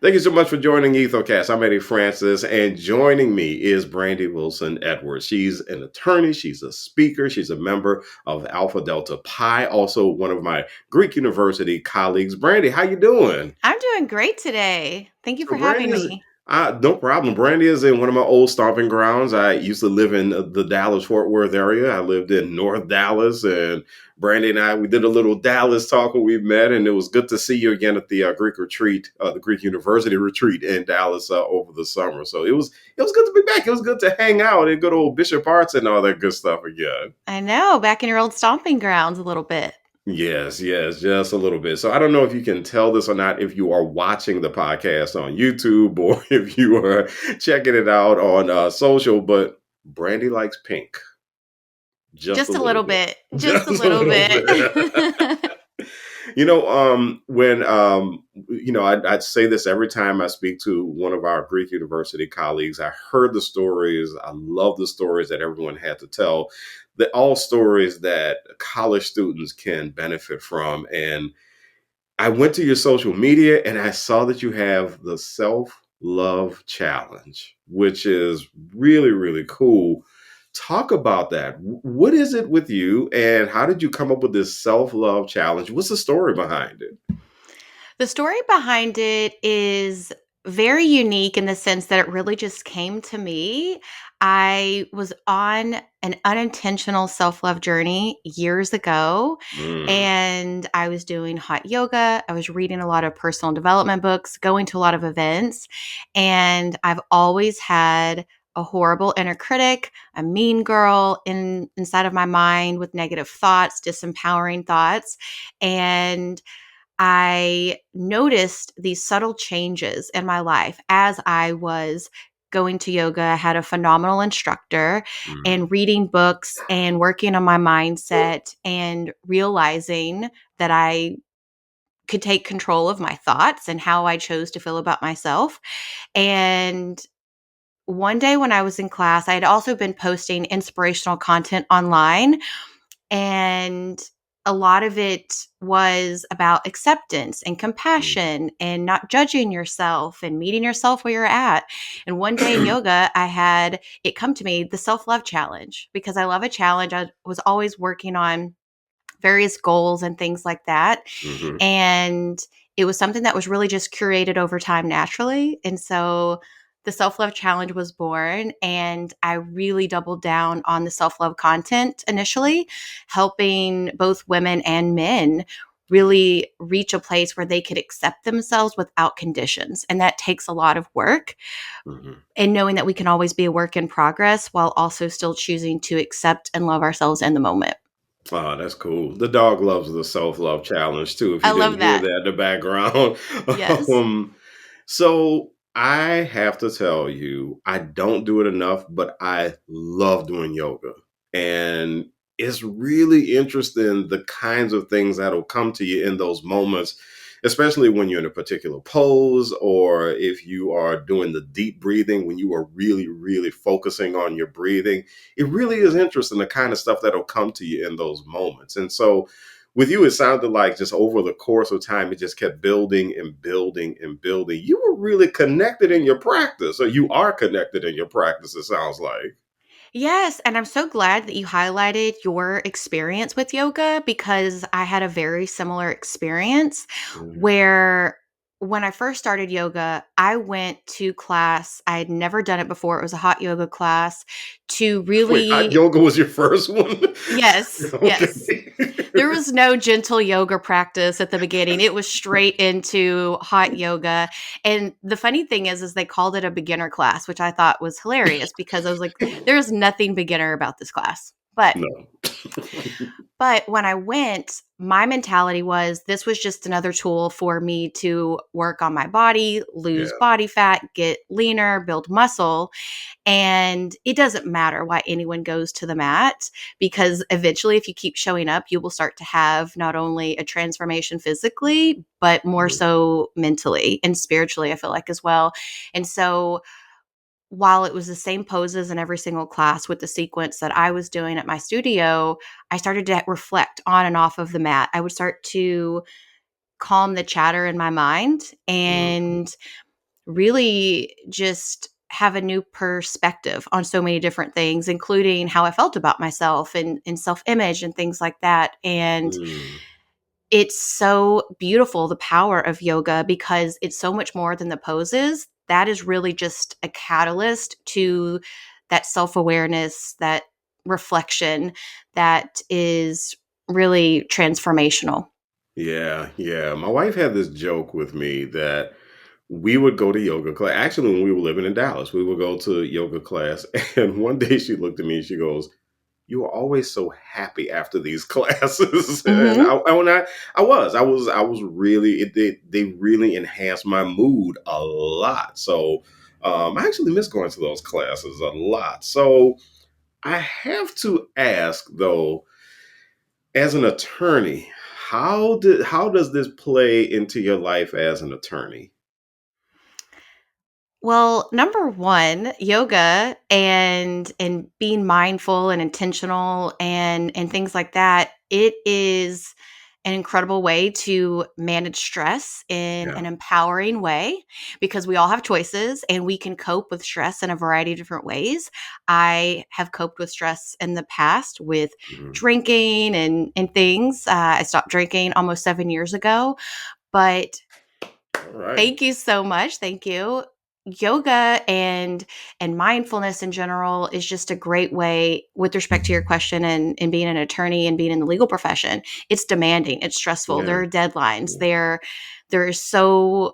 Thank you so much for joining Ethocast. I'm Eddie Francis, and joining me is Brandy Wilson Edwards. She's an attorney, she's a speaker, she's a member of Alpha Delta Pi, also one of my Greek University colleagues. Brandy, how you doing? I'm doing great today. Thank you So for having Brandy's me. no problem. Brandy is in one of my old stomping grounds. I used to live in the Dallas Fort Worth area. I lived in North Dallas, and Brandy and I we did a little Dallas talk when we met, and it was good to see you again at the Greek retreat, the Greek University retreat in Dallas over the summer. So it was good to be back. It was good to hang out in good old Bishop Arts and all that good stuff again. I know, back in your old stomping grounds a little bit. Yes, yes, just a little bit. So I don't know if you can tell this or not if you are watching the podcast on YouTube or if you are checking it out on social, but Brandy likes pink. Just a Just a little little bit. bit. Just a Just a little little bit. bit. When I'd say this every time I speak to one of our Greek University colleagues. I heard the stories. I love the stories that everyone had to tell. All stories that college students can benefit from. And I went to your social media and I saw that you have the self love challenge, which is really, really cool. Talk about that. What is it with you and how did you come up with this self love challenge? What's the story behind it? The story behind it is very unique in the sense that it really just came to me. I was on an unintentional self love journey years ago, Mm, and I was doing hot yoga. I was reading a lot of personal development books, going to a lot of events, and I've always had a horrible inner critic, a mean girl inside of my mind with negative thoughts, disempowering thoughts, and I noticed these subtle changes in my life as I was going to yoga. I had a phenomenal instructor mm, and reading books and working on my mindset and realizing that I could take control of my thoughts and how I chose to feel about myself. And one day when I was in class, I had also been posting inspirational content online, and a lot of it was about acceptance and compassion and not judging yourself and meeting yourself where you're at. And one day in mm. yoga, I had it come to me, the self love challenge, because I love a challenge. I was always working on various goals and things like that. Mhm. And it was something that was really just curated over time naturally. And so the self love challenge was born, and I really doubled down on the self love content initially, helping both women and men really reach a place where they could accept themselves without conditions. And that takes a lot of work. Mhm. And knowing that we can always be a work in progress while also still choosing to accept and love ourselves in the moment. Oh, that's cool. The dog loves the self-love challenge too, if I you didn't love hear that. that in the background. Yes. Um, so I have to tell you, I don't do it enough, but I love doing yoga. And it's really interesting the kinds of things that'll come to you in those moments, especially when you're in a particular pose or if you are doing the deep breathing, when you are really, really focusing on your breathing. It really is interesting the kind of stuff that'll come to you in those moments. And so with you, it sounded like just over the course of time, it just kept building and building and building. You were really connected in your practice, or you are connected in your practice, it sounds like. Yes, and I'm so glad that you highlighted your experience with yoga because I had a very similar experience Mhm. where when I first started yoga, I went to class. I had never done it before. It was a hot yoga class to Wait, hot really, yoga was your first one? yes, yes. Okay. There was no gentle yoga practice at the beginning. It was straight into hot yoga. And the funny thing is they called it a beginner class, which I thought was hilarious because I was like, there is nothing beginner about this class. No. But when I went, my mentality was this was just another tool for me to work on my body, lose Yeah. body fat, get leaner, build muscle. And it doesn't matter why anyone goes to the mat, because eventually, if you keep showing up, you will start to have not only a transformation physically, but more Mhm. so mentally and spiritually, I feel like as well. And so, while it was the same poses in every single class with the sequence that I was doing at my studio, I started to reflect on and off of the mat. I would start to calm the chatter in my mind Mhm. and really just have a new perspective on so many different things, including how I felt about myself and self-image and things like that. And Mm. it's so beautiful, the power of yoga, because it's so much more than the poses. That is really just a catalyst to that self-awareness, that reflection that is really transformational. Yeah, yeah. My wife had this joke with me that we would go to yoga class. Actually, when we were living in Dallas, we would go to yoga class. And one day she looked at me and she goes, "You are always so happy after these classes." And Mhm. I was really, they really enhanced my mood a lot. So I actually miss going to those classes a lot. So I have to ask though, as an attorney, how does this play into your life as an attorney? Well, number one, yoga and being mindful and intentional and things like that, it is an incredible way to manage stress in Yeah. an empowering way, because we all have choices and we can cope with stress in a variety of different ways. I have coped with stress in the past with Mhm. drinking and things. I stopped drinking almost 7 years ago, but All right. thank you so much. Thank you. Yoga and mindfulness in general is just a great way, with respect to your question and being an attorney and being in the legal profession. It's demanding, it's stressful. Yeah. There are deadlines. Yeah. There's so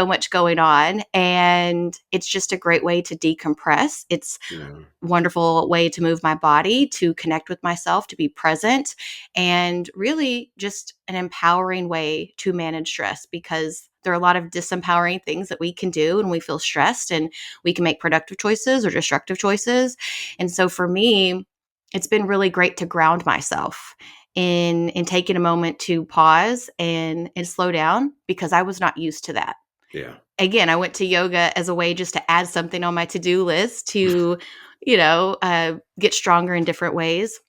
much going on, and it's just a great way to decompress. It's Yeah. wonderful way to move my body, to connect with myself, to be present, and really just an empowering way to manage stress, because there are a lot of disempowering things that we can do when we feel stressed, and we can make productive choices or destructive choices. And so for me, it's been really great to ground myself in taking a moment to pause and slow down, because I was not used to that. Yeah. Again, I went to yoga as a way just to add something on my to-do list to, get stronger in different ways.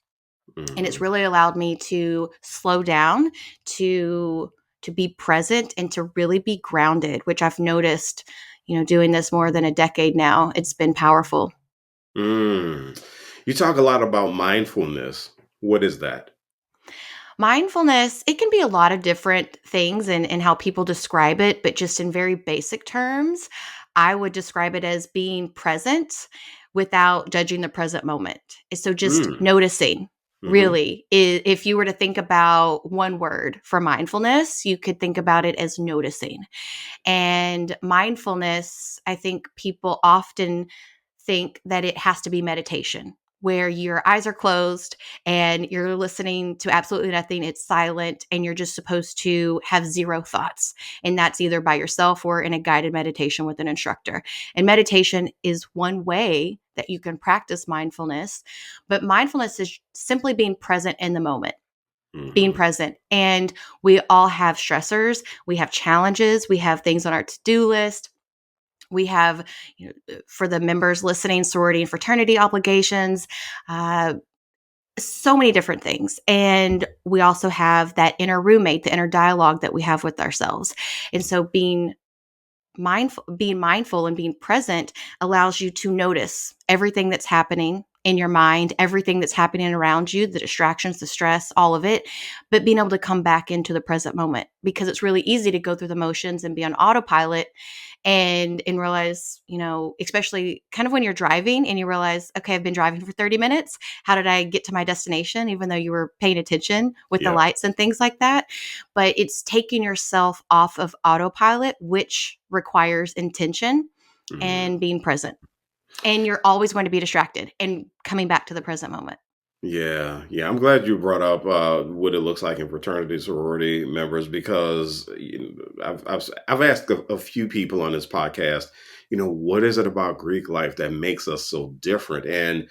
And it's Hmm. really allowed me to slow down, to to be present, and to really be grounded, which I've noticed, doing this more than a decade now. It's been powerful. Mm. You talk a lot about mindfulness. What is that? Mindfulness, it can be a lot of different things and how people describe it, but just in very basic terms, I would describe it as being present without judging the present moment. So just Mm. noticing, Hmm. really. If you were to think about one word for mindfulness, you could think about it as noticing. And mindfulness, I think people often think that it has to be meditation, where your eyes are closed and you're listening to absolutely nothing. It's silent and you're just supposed to have zero thoughts. And that's either by yourself or in a guided meditation with an instructor. And meditation is one way that you can practice mindfulness, but mindfulness is simply being present in the moment, being Hmm. present. And we all have stressors, we have challenges, we have things on our to-do list. We have, for the members listening, sorority and fraternity obligations, uh, so many different things. And we also have that inner roommate, the inner dialogue that we have with ourselves. And so being mindful and being present allows you to notice everything that's happening in your mind, everything that's happening around you, the distractions, the stress, all of it, but being able to come back into the present moment, because it's really easy to go through the motions and be on autopilot and realize, especially kind of when you're driving and you realize, okay, I've been driving for 30 minutes. How did I get to my destination? Even though you were paying attention with the Yeah. lights and things like that. But it's taking yourself off of autopilot, which requires intention Hmm. and being present. And you're always going to be distracted and coming back to the present moment. Yeah, yeah. I'm glad you brought up what it looks like in fraternity sorority members because I've asked a few people on this podcast, what is it about Greek life that makes us so different? And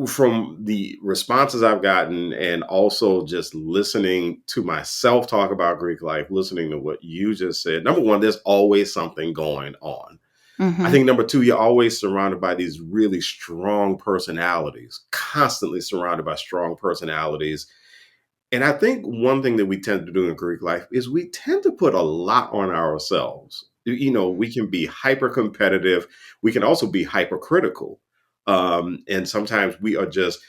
from the responses I've gotten, and also just listening to myself talk about Greek life, listening to what you just said. Number one, there's always something going on. I Hmm. think number two, you're always surrounded by these really strong personalities, constantly surrounded by strong personalities. And I think one thing that we tend to do in Greek life is we tend to put a lot on ourselves. We can be hyper competitive. We can also be hypercritical. And sometimes we are just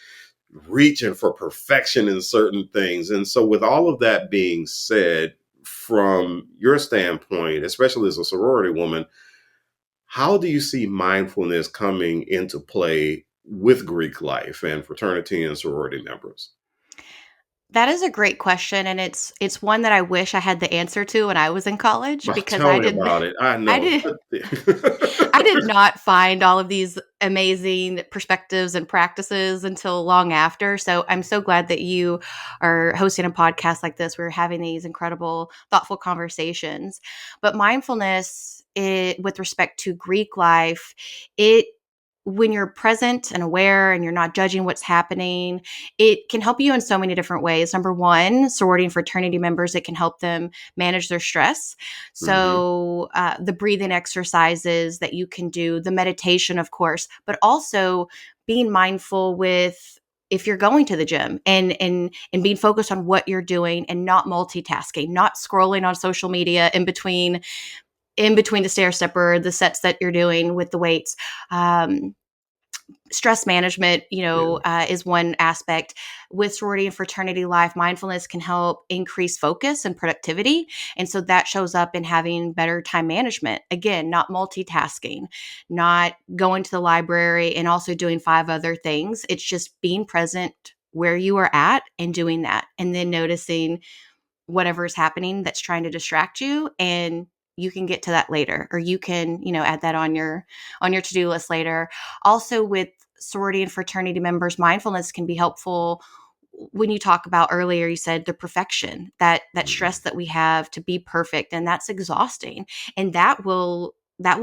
reaching for perfection in certain things. And so, with all of that being said, from your standpoint, especially as a sorority woman, how do you see mindfulness coming into play with Greek life and fraternity and sorority members? That is a great question, and it's one that I wish I had the answer to when I was in college Well, because tell I me didn't about it. I I know. did I did not find all of these amazing perspectives and practices until long after. So I'm so glad that you are hosting a podcast like this. We're having these incredible, thoughtful conversations. But mindfulness, with respect to Greek life, it when you're present and aware and you're not judging what's happening, it can help you in so many different ways. Number one, sorority and fraternity members, it can help them manage their stress. Hmm. So, the breathing exercises that you can do, the meditation, of course, but also being mindful with if you're going to the gym and being focused on what you're doing and not multitasking, not scrolling on social media in between the stair stepper, the sets that you're doing with the weights. Stress management, Yeah. is one aspect. With sorority and fraternity life, mindfulness can help increase focus and productivity. And so that shows up in having better time management. Again, not multitasking, not going to the library and also doing five other things. It's just being present where you are at and doing that. And then noticing whatever is happening that's trying to distract you, and you can get to that later, or you can add that on your to-do list later. Also, with sorority and fraternity members, mindfulness can be helpful. When you talk about earlier, you said the perfection, that stress Mhm. that we have to be perfect, and that's exhausting, and that will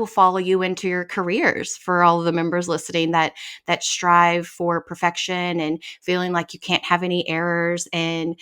follow you into your careers. For all of the members listening that strive for perfection and feeling like you can't have any errors, and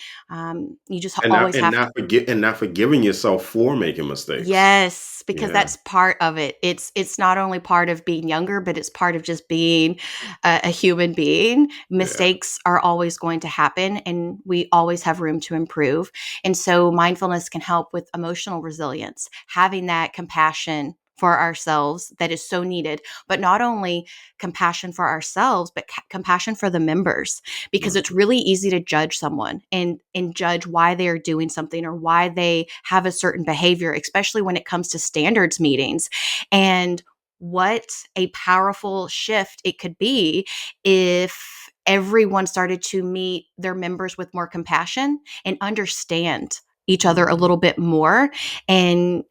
you just And not always and have not forget and not forgiving yourself for making mistakes. Yes, because Yeah. that's part of it. It's not only part of being younger, but it's part of just being a human being. Yeah. Mistakes are always going to happen, and we always have room to improve. And so mindfulness can help with emotional resilience, having that compassion for ourselves that is so needed, but not only compassion for ourselves, but compassion for the members, because it's Mhm. really easy to judge someone and judge why they are doing something or why they have a certain behavior, especially when it comes to standards meetings. And what a powerful shift it could be if everyone started to meet their members with more compassion and understand each other a Mhm. little bit more, and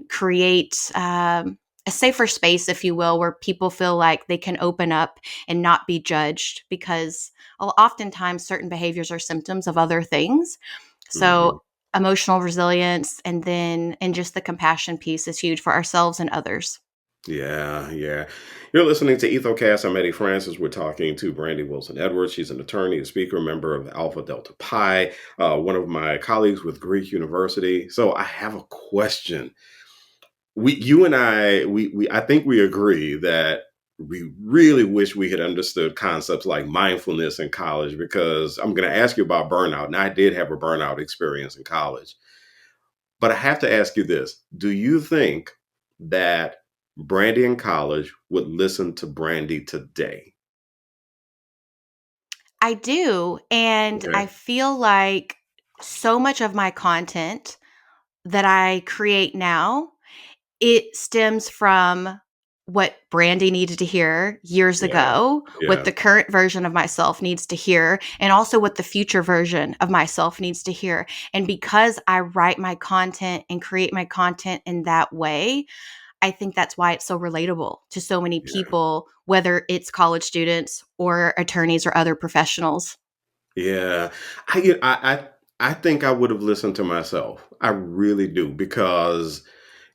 create a safer space, if you will, where people feel like they can open up and not be judged, because oftentimes certain behaviors are symptoms of other things. Mhm. So emotional resilience, and just the compassion piece is huge for ourselves and others. Yeah, yeah. You're listening to Ethocast. I'm Eddie Francis. We're talking to Brandy Wilson Edwards. She's an attorney, a speaker, member of Alpha Delta Pi, one of my colleagues with Greek University. So I have a question. You and I think we agree that we really wish we had understood concepts like mindfulness in college, because I'm going to ask you about burnout. And I did have a burnout experience in college. But I have to ask you this. Do you think that Brandy in college would listen to Brandy today? I do. And I Okay. feel like so much of my content that I create now, it stems from what Brandy needed to hear years Yeah. ago, what Yeah. the current version of myself needs to hear, and also what the future version of myself needs to hear. And because I write my content and create my content in that way, I think that's why it's so relatable to so many Yeah. people, whether it's college students or attorneys or other professionals. Yeah. I get I think I would have listened to myself. I really do, because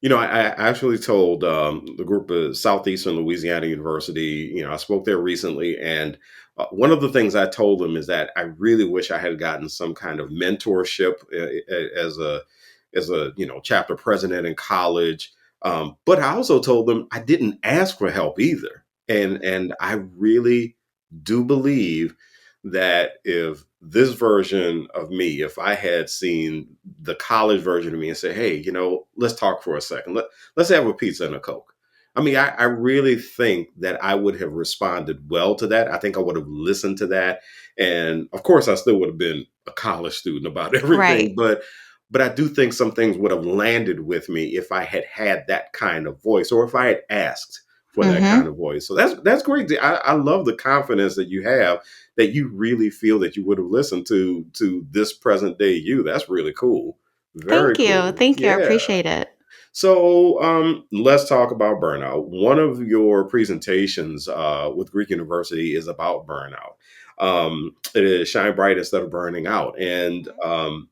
I actually told the group of Southeastern Louisiana University, I spoke there recently, and one of the things I told them is that I really wish I had gotten some kind of mentorship as a chapter president in college. But I also told them I didn't ask for help either, and I really do believe that if this version of me, if I had seen the college version of me and say, hey, let's talk for a second. Let's have a pizza and a Coke. I mean, I really think that I would have responded well to that. I think I would have listened to that. And of course, I still would have been a college student about everything. Right. But I do think some things would have landed with me if I had had that kind of voice, or if I had asked for that kind Mhm. of voice. So that's great. I love the confidence that you have, that you really feel that you would have listened to this present day you. That's really cool. Very Thank you. cool. Thank you. I Yeah. appreciate it. So let's talk about burnout. One of your presentations with Greek University is about burnout. It is shine bright instead of burning out. And Mhm.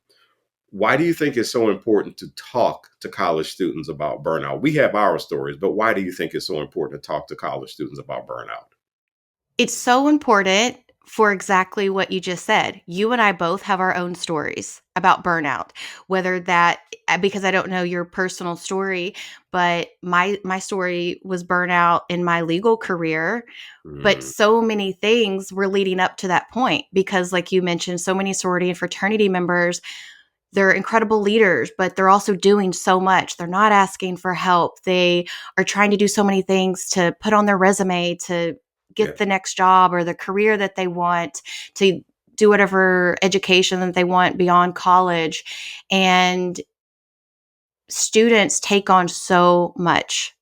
why do you think it's so important to talk to college students about burnout? We have our stories, but why do you think it's so important to talk to college students about burnout? It's so important for exactly what you just said. You and I both have our own stories about burnout, whether that because I don't know your personal story, but my story was burnout in my legal career, but Mm, so many things were leading up to that point because like you mentioned, so many sorority and fraternity members, they're incredible leaders, but they're also doing so much. They're not asking for help. They are trying to do so many things to put on their resume to yeah, get the next job or the career that they want, to do whatever education that they want beyond college. And students take on so much,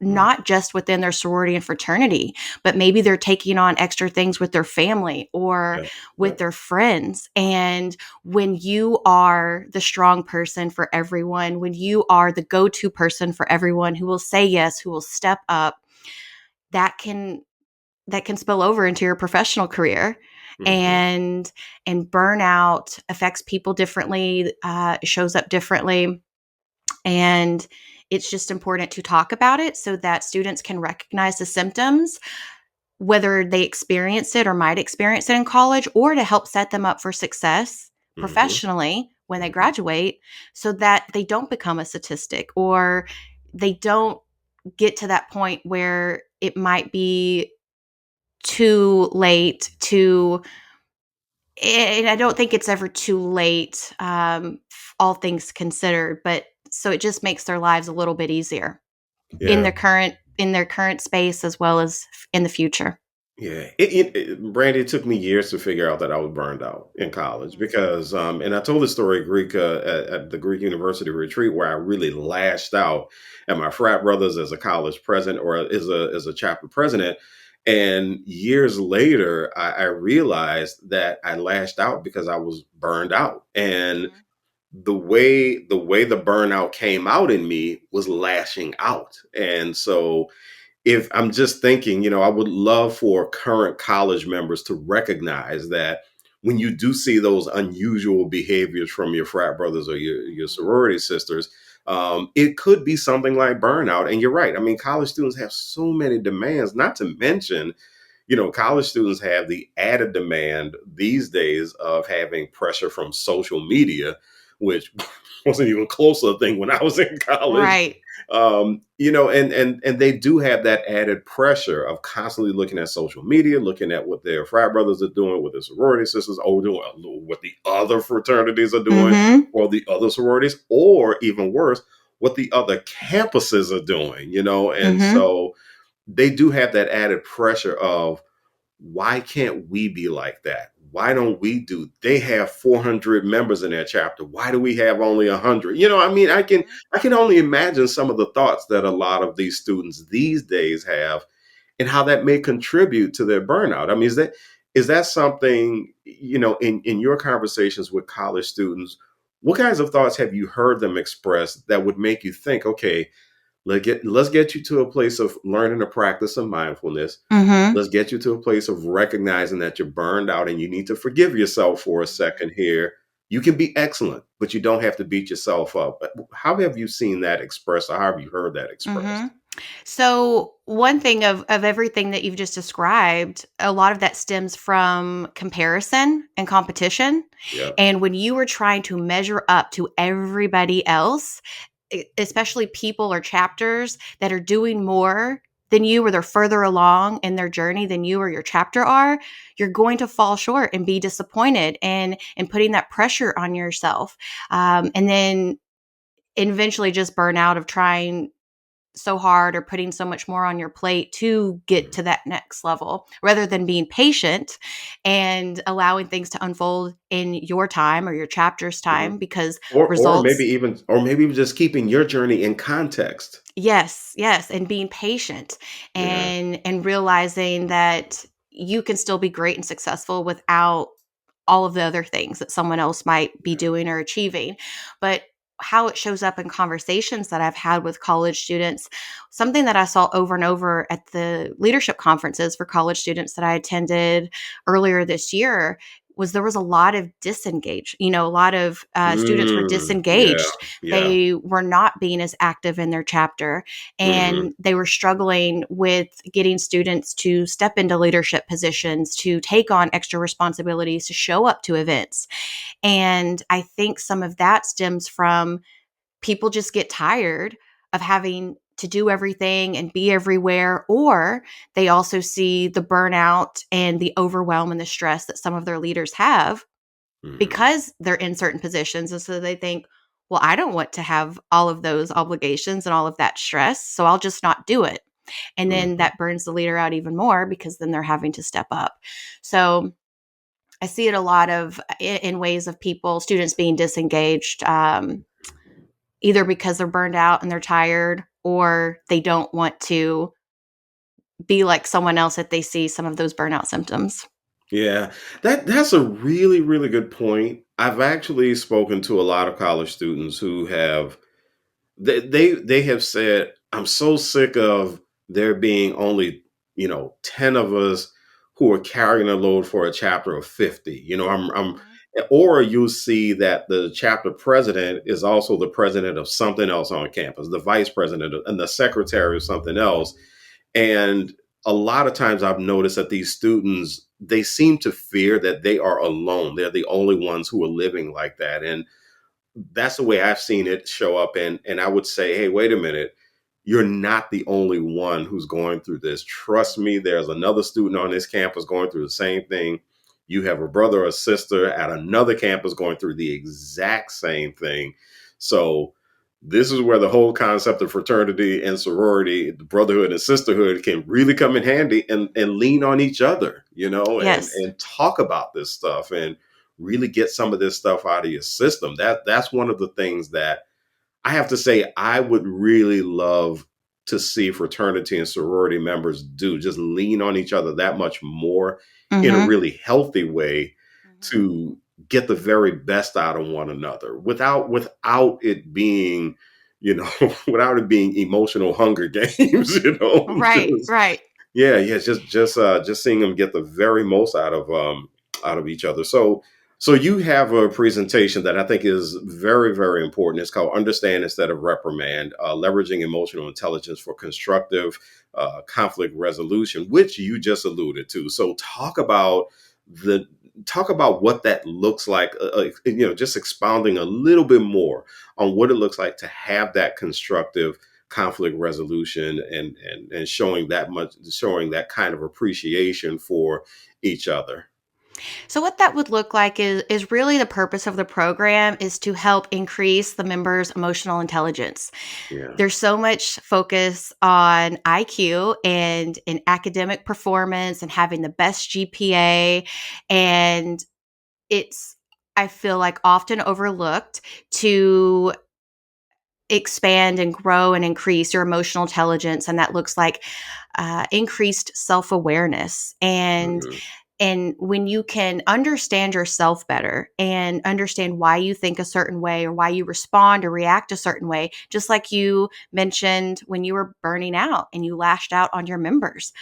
mm, not just within their sorority and fraternity, but maybe they're taking on extra things with their family or yeah, yeah, with their friends. And when you are the strong person for everyone, when you are the go to person for everyone who will say yes, who will step up, that can that can spill over into your professional career. hmm, And burnout affects people differently, shows up differently, and it's just important to talk about it so that students can recognize the symptoms, whether they experience it or might experience it in college, or to help set them up for success hmm, professionally when they hmm, graduate so that they don't become a statistic or they don't get to that point where it might be too late to. And I don't think it's ever too late, all things considered, but so it just makes their lives a little bit easier yeah. in their current space as well as in the future. Yeah, Brandy, it took me years to figure out that I was burned out in college Mhm. because, and I told the story at at the Greek University retreat where I really lashed out at my frat brothers as a college president, or as a chapter president. And years later, I realized that I lashed out because I was burned out, and Mhm. the way the burnout came out in me was lashing out. And so if I'm just thinking, I would love for current college members to recognize that when you do see those unusual behaviors from your frat brothers or your Mhm. sorority sisters, it could be something like burnout. And you're right. I mean, college students have so many demands, not to mention, college students have the added demand these days of having pressure from social media, which wasn't even close to a thing when I was in college. Right. And they do have that added pressure of constantly looking at social media, looking at what their frat brothers are doing, what their sorority sisters are doing, what the other fraternities are doing, Mhm. or the other sororities, or even worse, what the other campuses are doing. And Mhm. so they do have that added pressure of, why can't we be like that? Why don't we do? They have 400 members in their chapter. Why do we have only 100? I mean, Mhm. I can only imagine some of the thoughts that a lot of these students these days have, and how that may contribute to their burnout. I mean, is that something, in your conversations with college students, what kinds of thoughts have you heard them express that would make you think, okay, let's get you to a place of learning to practice some mindfulness. Mhm. Let's get you to a place of recognizing that you're burned out and you need to forgive yourself for a Mhm. second here. You can be excellent, but you don't have to beat yourself up. How have you seen that expressed, or how have you heard that expressed? Mhm. So, one thing of everything that you've just described, a lot of that stems from comparison and competition. Yeah. And when you are trying to measure up to everybody else, especially people or chapters that are doing more than you, or they're further along in their journey than you or your chapter are, you're going to fall short and be disappointed, and putting that pressure on yourself. And then eventually just burn out of trying so hard or putting so much more on your plate to get to that next level, rather than being patient and allowing things to unfold in your time or your chapter's Mhm. time, because Or results. maybe even just keeping your journey in context. Yes, yes, and being patient, Yeah. and realizing that you can still be great and successful without all of the other things that someone else might be Yeah. doing or achieving. But how it shows up in conversations that I've had with college students, something that I saw over and over at the leadership conferences for college students that I attended earlier this year, was there was a lot of disengage. A lot of students were Yeah, disengaged. yeah. They were not being as active in their chapter, Mhm, and they were struggling with getting students to step into leadership positions, to take on extra responsibilities, to show up to events. And I think some of that stems from people just get tired of having to do everything and be everywhere, or they also see the burnout and the overwhelm and the stress that some of their leaders have mhm, because they're in certain positions. And so they think, well, I don't want to have all of those obligations and all of that stress, so I'll just not do it. And then mhm. that burns the leader out even more, because then they're having to step up. So I see it a lot of in ways of people, students being disengaged, either because they're burned out and they're tired, or they don't want to be like someone else if they see some of those burnout symptoms. Yeah, that's a really, really good point. I've actually spoken to a lot of college students who have they have said, "I'm so sick of there being only, 10 of us who are carrying a load for a chapter of 50." Mhm. Or you'll see that the chapter president is also the president of something else on campus, the vice president and the secretary of something else. And a lot of times I've noticed that these students, they seem to fear that they are alone. They're the only ones who are living like that. And that's the way I've seen it show up. And I would say, hey, wait a minute. You're not the only one who's going through this. Trust me, there's another student on this campus going through the same thing. You have a brother or sister at another campus going through the exact same thing. So this is where the whole concept of fraternity and sorority, the brotherhood and sisterhood can really come in handy, and lean on each other, Yes. and talk about this stuff and really get some of this stuff out of your system. That's one of the things that I have to say I would really love to see fraternity and sorority members do. Just lean on each other that much more in a Mhm. really healthy way Mhm. to get the very best out of one another without it being, without it being emotional Hunger Games, Right, just right. yeah, yeah, just seeing them get the very most out of each other. So you have a presentation that I think is very, very important. It's called Understand Instead of Reprimand, Leveraging Emotional Intelligence for Constructive Conflict Resolution, which you just alluded to. So the talk about what that looks like, just expounding a little bit more on what it looks like to have that constructive conflict resolution, and showing that kind of appreciation for each other. So what that would look like is really the purpose of the program is to help increase the members' emotional intelligence. Yeah. There's so much focus on IQ and in academic performance and having the best GPA, and it's, I feel like, often overlooked to expand and grow and increase your emotional intelligence. And that looks like increased self-awareness, Mhm. and when you can understand yourself better and understand why you think a certain way or why you respond or react a certain way, just like you mentioned when you were burning out and you lashed out on your members,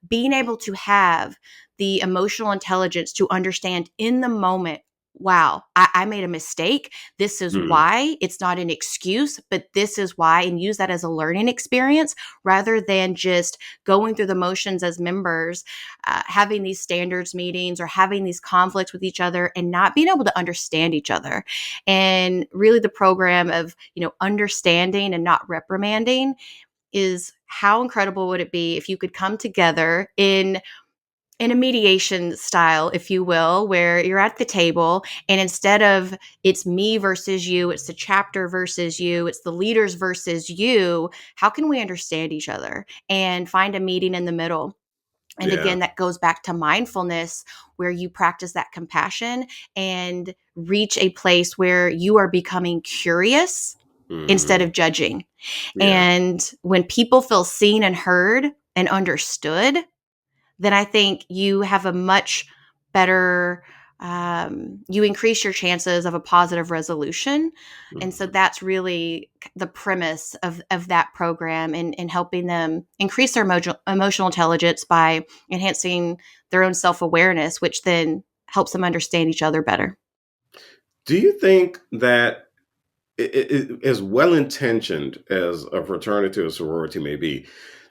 being able to have the emotional intelligence to understand in the moment, wow, I made a mistake. This is Mhm. why. It's not an excuse, but this is why, and use that as a learning experience rather than just going through the motions as members, having these standards meetings or having these conflicts with each other and not being able to understand each other. And really, the program of, understanding and not reprimanding is how incredible would it be if you could come together in a mediation style, if you will, where you're at the table and instead of it's me versus you, it's the chapter versus you, it's the leaders versus you, how can we understand each other and find a meeting in the middle? And Yeah. again, that goes back to mindfulness, where you practice that compassion and reach a place where you are becoming curious instead Hmm. of judging. Yeah. And when people feel seen and heard and understood, then I think you have a much better, you increase your chances of a positive resolution. And so Hmm. that's really the premise of that program, and helping them increase their emotional intelligence by enhancing their own self awareness, which then helps them understand each other better. Do you think that as well intentioned as a fraternity or sorority may be,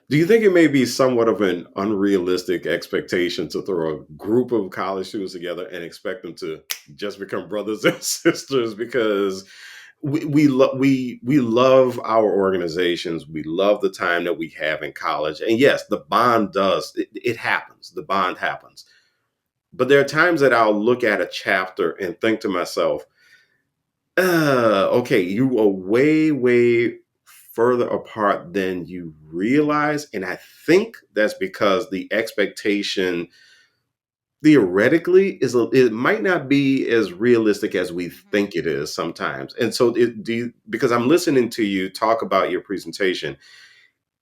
do you think it may be somewhat of an unrealistic expectation to throw a group of college students together and expect them to just become brothers and sisters? Because we love our organizations, we love the time that we have in college, and yes, the bond does it happens. The bond happens, but there are times that I'll look at a chapter and think to myself, okay, you are way, way further apart than you realize. And I think that's because the expectation theoretically it might not be as realistic as we Mhm. think it is sometimes. And so because I'm listening to you talk about your presentation,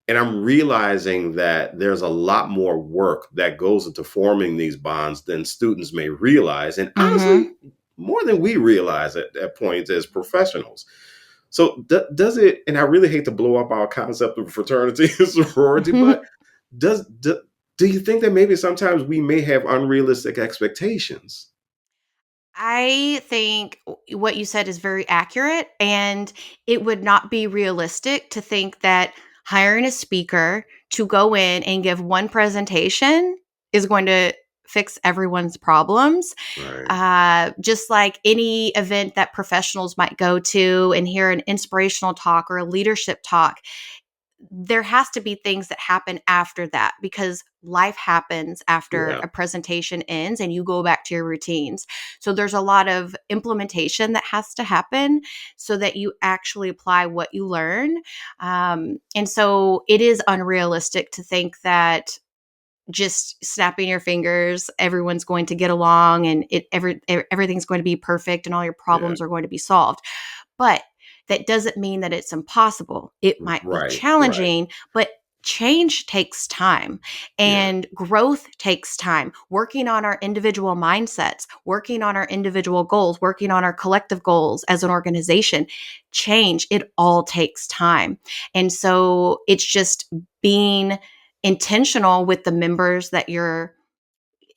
and I'm realizing that there's a lot more work that goes into forming these bonds than students may realize. And Mhm. honestly, more than we realize at points as professionals. So does it, and I really hate to blow up our concept of fraternity and sorority, but Mhm. does, do you think that maybe sometimes we may have unrealistic expectations? I think what you said is very accurate, and it would not be realistic to think that hiring a speaker to go in and give one presentation is going to fix everyone's problems. Right. Just like any event that professionals might go to and hear an inspirational talk or a leadership talk, there has to be things that happen after that, because life happens after Yeah. a presentation ends and you go back to your routines. So there's a lot of implementation that has to happen so that you actually apply what you learn. And so it is unrealistic to think that just snapping your fingers, everyone's going to get along and everything's going to be perfect and all your Yeah. problems are going to be solved. But that doesn't mean that it's impossible. It might be Right. Right. challenging, but change takes time Yeah. and growth takes time. Working on our individual mindsets, working on our individual goals, working on our collective goals as an organization, change, it all takes time. And so it's just being intentional with the members that you're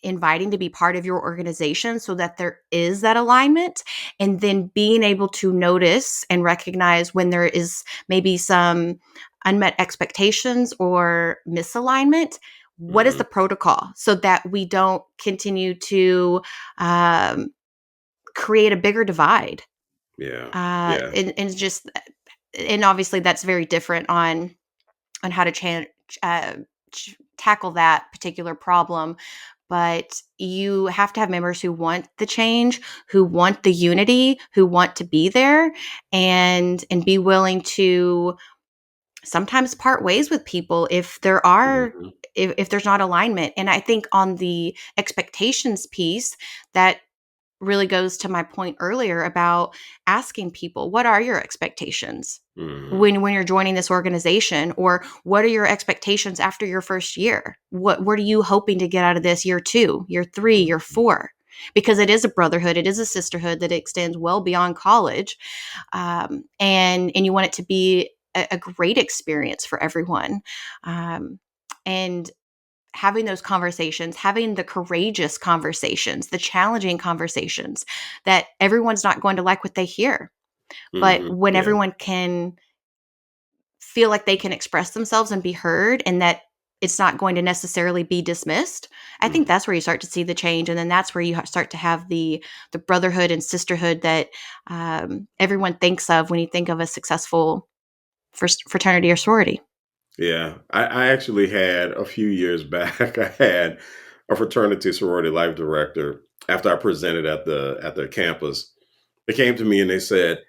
inviting to be part of your organization so that there is that alignment, and then being able to notice and recognize when there is maybe some unmet expectations or misalignment. What is Hmm. the protocol so that we don't continue to um, create a bigger divide? Yeah. uh, Yeah. and, and just and obviously that's very different on how to uh, tackle that particular problem. But you have to have members who want the change, who want the unity, who want to be there, and be willing to sometimes part ways with people if there are Hmm. if there's not alignment. And I think on the expectations piece, that really goes to my point earlier about asking people, what are your expectations Hmm. when you're joining this organization, or what are your expectations after your first year? What are you hoping to get out of this year 2, year 3, year 4? Because it is a brotherhood, it is a sisterhood that extends well beyond college, and you want it to be a great experience for everyone, um, and having those conversations, having the courageous conversations, the challenging conversations that everyone's not going to like what they hear. But Hmm. when Yeah. everyone can feel like they can express themselves and be heard, and that it's not going to necessarily be dismissed, I think Mhm. that's where you start to see the change. And then that's where you start to have the brotherhood and sisterhood that everyone thinks of when you think of a successful fraternity or sorority. Yeah, I actually had a few years back. I had a fraternity sorority life director after I presented at the campus. They came to me and they said,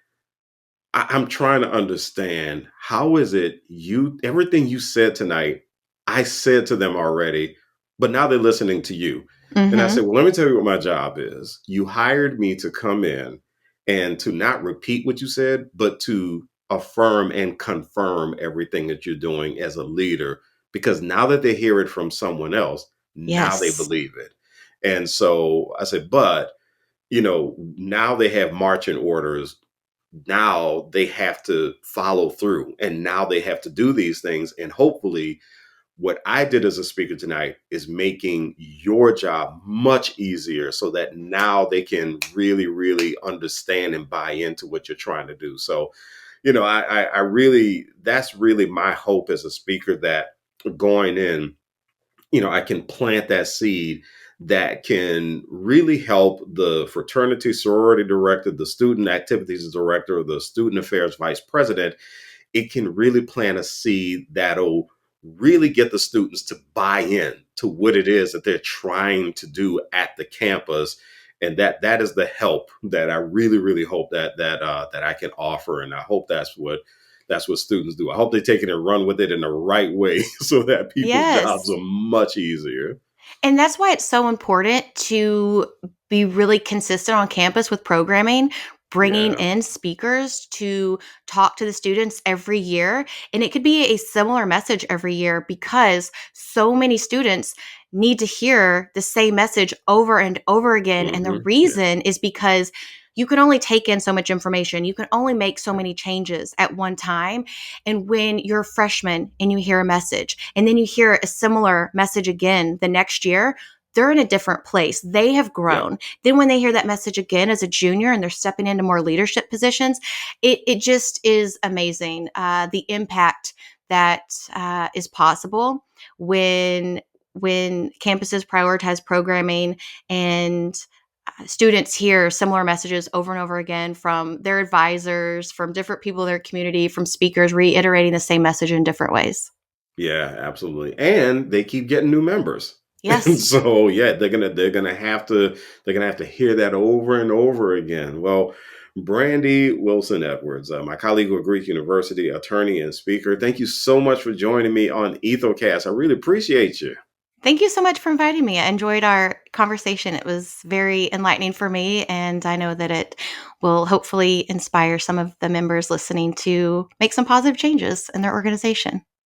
I'm trying to understand how is it you everything you said tonight, I said to them already, but now they're listening to you. And I said, Mhm. well, let me tell you what my job is. You hired me to come in and to not repeat what you said, but to affirm and confirm everything that you're doing as a leader. Because now that they hear it from someone else, now they Yes. believe it. And so I said, but now they have marching orders. Now they have to follow through and now they have to do these things. And hopefully, what I did as a speaker tonight is making your job much easier so that now they can really, really understand and buy into what you're trying to do. So, I really, that's really my hope as a speaker that going in, I can plant that seed that can really help the fraternity sorority director, the student activities director, or the student affairs vice president. It can really plant a seed that'll really get the students to buy in to what it is that they're trying to do at the campus. And that is the help that I really, really hope that I can offer. And I hope that's what students do. I hope they take it and run with it in the right way so that people's jobs Yes. are much easier. And that's why it's so important to be really consistent on campus with programming, bringing Yeah. in speakers to talk to the students every year. And it could be a similar message every year because so many students need to hear the same message over and over again. And the Yeah. reason is because you can only take in so much information. You can only make so many changes at one time. And when you're a freshman and you hear a message, and then you hear a similar message again the next year, they're in a different place. They have Yeah. grown. Then when they hear that message again as a junior and they're stepping into more leadership positions, it just is amazing. The impact that is possible when campuses prioritize programming and students hear similar messages over and over again from their advisors, from different people in their community, from speakers reiterating the same message in different ways. Yeah, absolutely. And they keep getting new members. And Yes. so yeah, they're gonna have to hear that over and over again. Well, Brandy Wilson Edwards, my colleague with Greek University, attorney and speaker. Thank you so much for joining me on Ethocast. I really appreciate you. Thank you so much for inviting me. I enjoyed our conversation. It was very enlightening for me, and I know that it will hopefully inspire some of the members listening to make some positive changes in their organization.